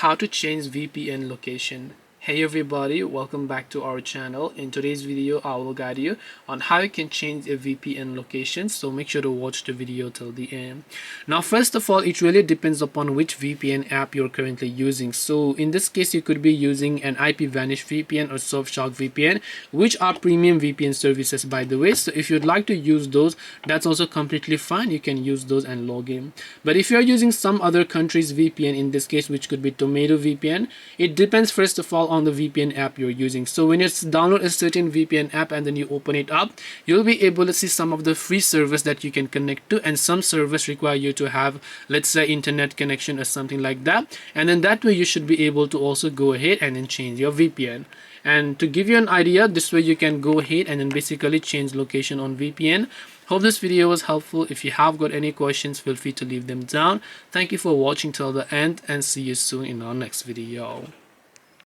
how to change VPN location. Hey everybody, welcome back to our channel. In today's video I will guide you on how you can change a VPN location, so make sure to watch the video till the end. Now first of all, it really depends upon which VPN app you're currently using. So in this case you could be using an IPVanish VPN or Surfshark VPN, which are premium VPN services by the way. So if you'd like to use those, that's also completely fine. You can use those and log in. But if you're using some other country's VPN, in this case which could be Tomato VPN, it depends first of all on the VPN app you're using. So when you download a certain VPN app and then you open it up, you'll be able to see some of the free servers that you can connect to, and some servers require you to have, let's say, internet connection or something like that, and then that way you should be able to also go ahead and then change your VPN. And to give you an idea, this way you can go ahead and then basically change location on VPN. Hope this video was helpful. If you have got any questions, feel free to leave them down. Thank you for watching till the end, and see you soon in our next video.